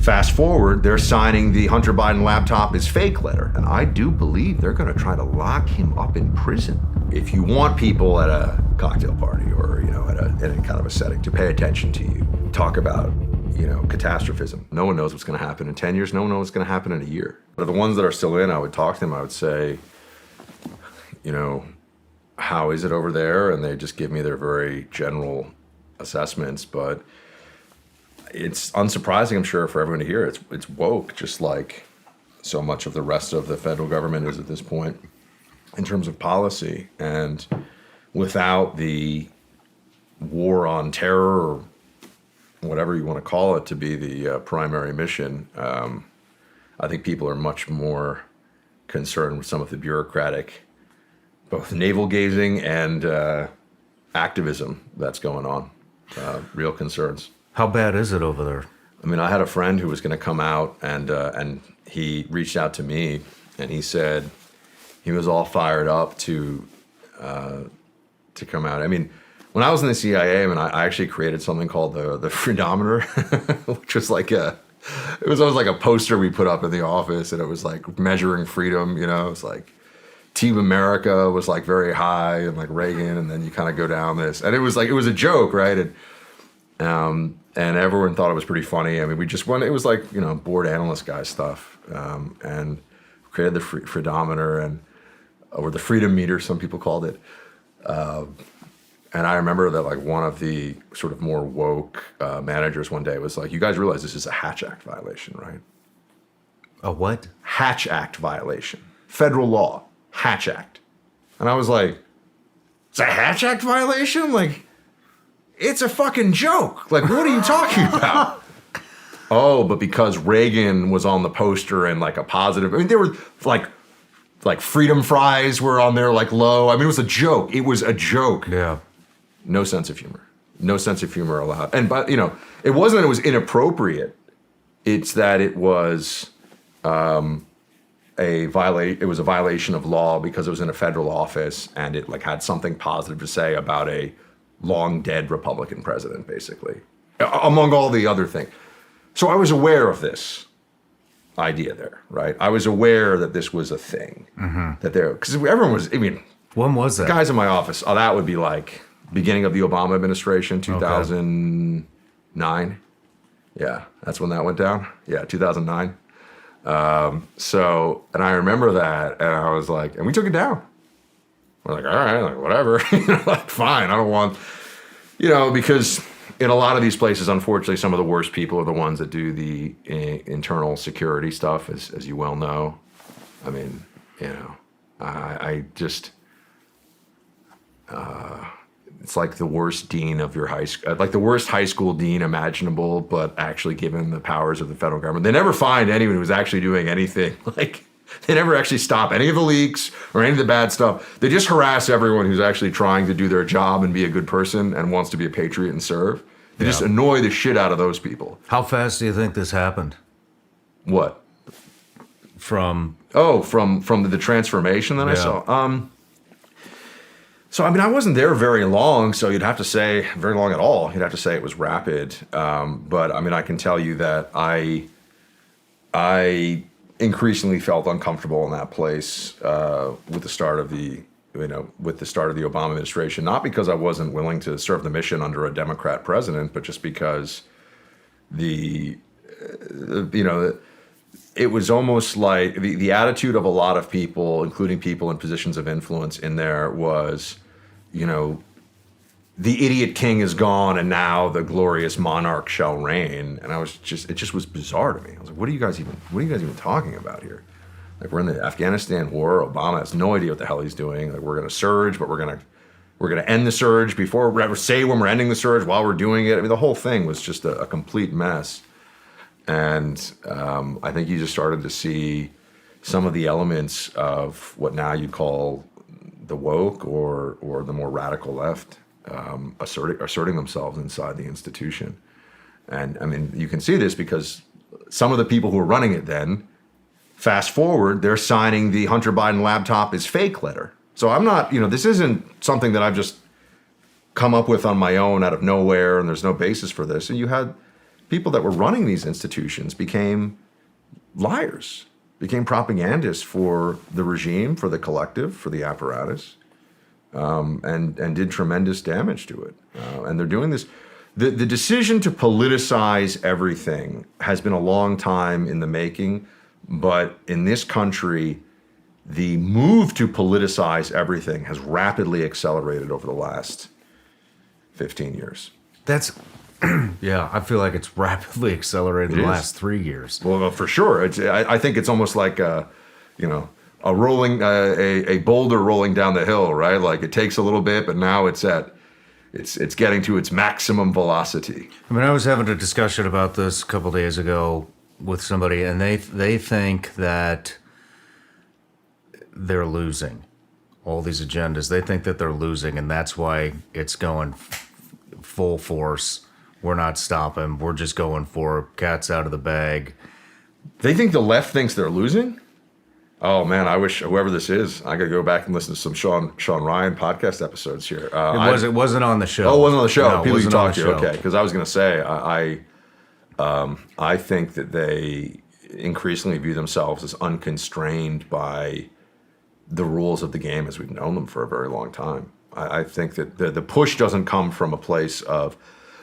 Fast forward, they're signing the Hunter Biden laptop is fake letter. And I do believe they're going to try to lock him up in prison. If you want people at a cocktail party or, at any kind of a setting to pay attention to you, talk about, catastrophism. No one knows what's going to happen in 10 years. No one knows what's going to happen in a year. But the ones that are still in, I would talk to them. I would say, how is it over there? And they just give me their very general assessments. But it's unsurprising, I'm sure, for everyone to hear. It's woke, just like so much of the rest of the federal government is at this point in terms of policy. And without the war on terror, or whatever you want to call it, to be the primary mission, I think people are much more concerned with some of the bureaucratic, both navel-gazing and activism that's going on. Real concerns. How bad is it over there? I mean, I had a friend who was going to come out, and he reached out to me, and he said he was all fired up to come out. I mean, when I was in the CIA, I actually created something called the Freedometer, which was it was always like a poster we put up in the office, and it was like measuring freedom. It was like Team America was like very high, and like Reagan, and then you kind of go down this, and it was a joke, right? And everyone thought it was pretty funny. I mean, we just went. It was like board analyst guy stuff, and created the Freedometer or the Freedom Meter, some people called it. And I remember that like one of the sort of more woke managers one day was like, "You guys realize this is a Hatch Act violation, right?" A what? Hatch Act violation, federal law, Hatch Act. And I was like, "It's a Hatch Act violation? Like, it's a fucking joke. Like, what are you talking about?" Oh, but because Reagan was on the poster and like a positive, I mean, there were like freedom fries were on there like low. I mean, it was a joke. It was a joke. Yeah. No sense of humor. No sense of humor allowed. And but it wasn't that it was inappropriate. It's that it was it was a violation of law because it was in a federal office, and it like had something positive to say about a long dead Republican president, basically, among all the other things. So I was aware of this idea there, right? I was aware that this was a thing, that because everyone was, when was that? Guys in my office, that would be like beginning of the Obama administration, 2009. Yeah, that's when that went down. Yeah, 2009. And I remember that, and I was like, and we took it down. We're like, all right, like whatever, like fine. I don't want, because in a lot of these places, unfortunately, some of the worst people are the ones that do the internal security stuff, as you well know. I mean, I just, it's like the worst dean of your high school, like the worst high school dean imaginable, but actually given the powers of the federal government. They never find anyone who's actually doing anything. Like, they never actually stop any of the leaks or any of the bad stuff. They just harass everyone who's actually trying to do their job and be a good person and wants to be a patriot and serve. They just annoy the shit out of those people. How fast do you think this happened? What? From the transformation that I saw. So, I wasn't there very long, so you'd have to say, very long at all, you'd have to say it was rapid. But, I can tell you that I increasingly felt uncomfortable in that place with the start of the Obama administration, not because I wasn't willing to serve the mission under a Democrat president, but just because it was almost like the attitude of a lot of people, including people in positions of influence in there, was, the idiot king is gone and now the glorious monarch shall reign. And it just was bizarre to me. I was like, what are you guys even talking about here? Like, we're in the Afghanistan war. Obama has no idea what the hell he's doing. Like, we're going to surge, but we're going to end the surge before we ever say when we're ending the surge while we're doing it. The whole thing was just a complete mess. And I think you just started to see some of the elements of what now you call the woke or the more radical left asserting themselves inside the institution. And you can see this because some of the people who were running it then, fast forward, they're signing the Hunter Biden laptop is fake letter. So I'm not, this isn't something that I've just come up with on my own out of nowhere, and there's no basis for this. And you had people that were running these institutions became liars, became propagandists for the regime, for the collective, for the apparatus, and did tremendous damage to it. And they're doing this. The decision to politicize everything has been a long time in the making, but in this country, the move to politicize everything has rapidly accelerated over the last 15 years. That's, yeah, I feel like it's rapidly accelerated in the last 3 years. Well, for sure. I think it's almost like a boulder rolling down the hill, right? Like it takes a little bit, but now it's getting to its maximum velocity. I mean, I was having a discussion about this a couple days ago with somebody, and they think that they're losing all these agendas. They think that they're losing, and that's why it's going full force. We're not stopping. We're just going for cats out of the bag. They think the left thinks they're losing? Oh man, I wish whoever this is, I could go back and listen to some Sean Ryan podcast episodes here. It wasn't on the show. Oh, it wasn't on the show. No, People you talk to, show. okay? Because I was going to say, I think that they increasingly view themselves as unconstrained by the rules of the game as we've known them for a very long time. I think that the push doesn't come from a place of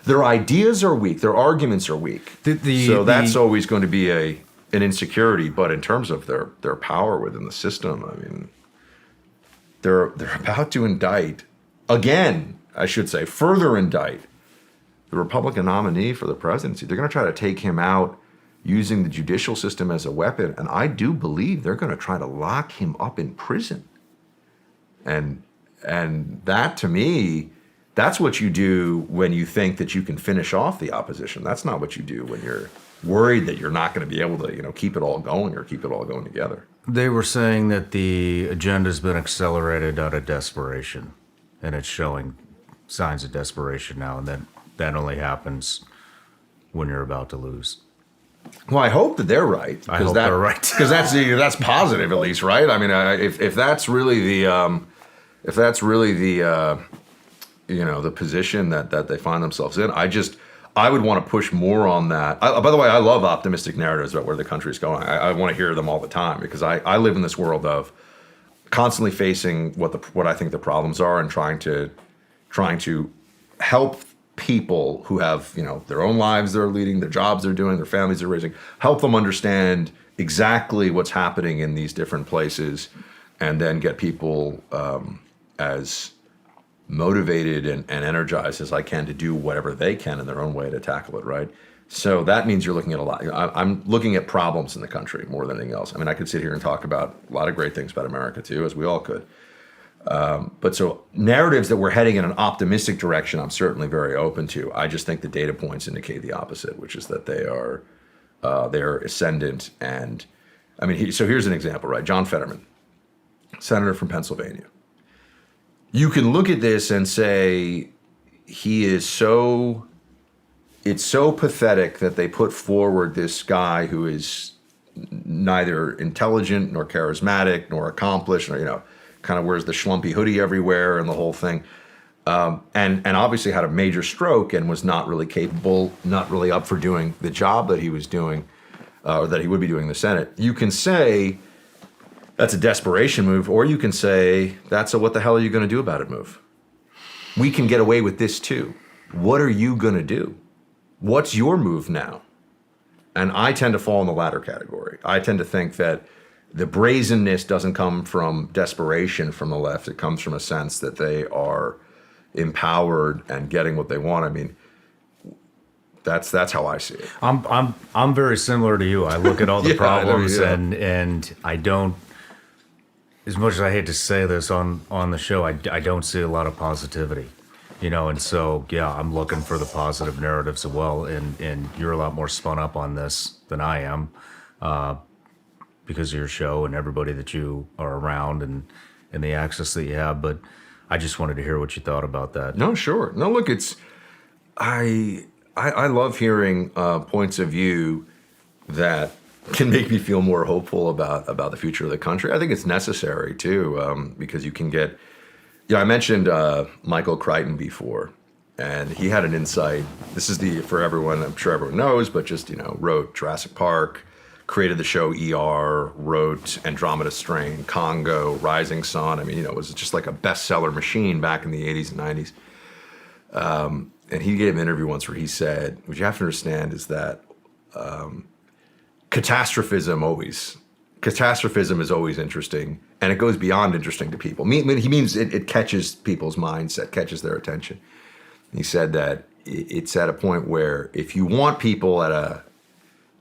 their ideas are weak, their arguments are weak. So that's always going to be an insecurity. But in terms of their power within the system, I mean, they're about to indict again. I should say, further indict the Republican nominee for the presidency. They're going to try to take him out using the judicial system as a weapon, and I do believe they're going to try to lock him up in prison. And that, to me, that's what you do when you think that you can finish off the opposition. That's not what you do when you're worried that you're not going to be able to, keep it all going or keep it all going together. They were saying that the agenda's been accelerated out of desperation, and it's showing signs of desperation now, and that only happens when you're about to lose. Well, I hope that they're right. I hope they're right. Because that's positive, at least, right? I mean, if that's really the the position that they find themselves in, I would want to push more on that. By the way, I love optimistic narratives about where the country is going. I want to hear them all the time because I live in this world of constantly facing what I think the problems are and trying to help people who have their own lives they're leading, their jobs they're doing, their families they're raising, help them understand exactly what's happening in these different places, and then get people as motivated and energized as I can to do whatever they can in their own way to tackle it, right? So that means you're looking at a lot. I'm looking at problems in the country more than anything else. I mean, I could sit here and talk about a lot of great things about America too, as we all could. But so narratives that we're heading in an optimistic direction, I'm certainly very open to. I just think the data points indicate the opposite, which is that they're ascendant. And I mean, so here's an example, right? John Fetterman, senator from Pennsylvania. You can look at this and say it's so pathetic that they put forward this guy who is neither intelligent nor charismatic nor accomplished, or kind of wears the schlumpy hoodie everywhere and the whole thing, and obviously had a major stroke and was not really capable, not really up for doing the job that he was doing, or that he would be doing in the Senate. You can say that's a desperation move, or you can say that's a what the hell are you going to do about it move. We can get away with this too. What are you going to do? What's your move now? And I tend to fall in the latter category. I tend to think that the brazenness doesn't come from desperation from the left. It comes from a sense that they are empowered and getting what they want. I mean, that's how I see it. I'm very similar to you. I look at all the problems and I don't, as much as I hate to say this on the show, I don't see a lot of positivity. And so, yeah, I'm looking for the positive narratives as well. And you're a lot more spun up on this than I am. Because of your show and everybody that you are around and the access that you have. But I just wanted to hear what you thought about that. No, sure. No, look, I love hearing points of view that can make me feel more hopeful about the future of the country. I think it's necessary too, because you can get, I mentioned Michael Crichton before, and he had an insight. This is for everyone, I'm sure everyone knows, but just, wrote Jurassic Park, created the show ER, wrote Andromeda Strain, Congo, Rising Sun. I mean, it was just like a bestseller machine back in the 80s and 90s. And he gave an interview once where he said, what you have to understand is that catastrophism is always interesting, and it goes beyond interesting to people. He means it catches people's mindset, catches their attention. He said that it's at a point where if you want people at a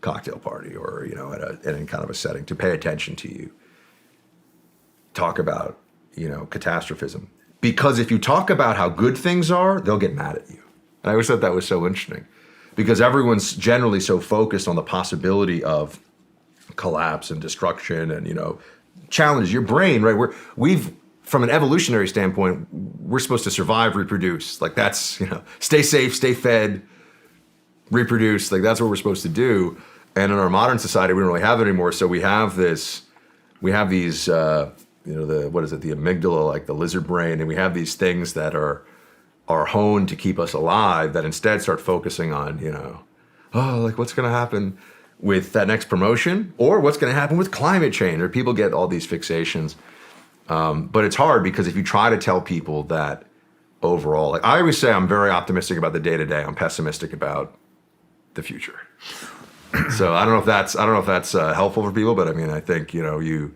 cocktail party or at any kind of a setting to pay attention to you, talk about catastrophism, because if you talk about how good things are, they'll get mad at you. And I always thought that was so interesting, because everyone's generally so focused on the possibility of collapse and destruction and challenges your brain, right? We've from an evolutionary standpoint, we're supposed to survive, reproduce. Like that's stay safe, stay fed, reproduce. Like that's what we're supposed to do. And in our modern society, we don't really have it anymore. So we have these the amygdala, like the lizard brain, and we have these things that are honed to keep us alive that instead start focusing on like what's going to happen with that next promotion, or what's going to happen with climate change, or people get all these fixations. But it's hard because if you try to tell people that overall, like I always say, I'm very optimistic about the day to day. I'm pessimistic about the future. So I don't know if that's helpful for people, but I mean, I think, you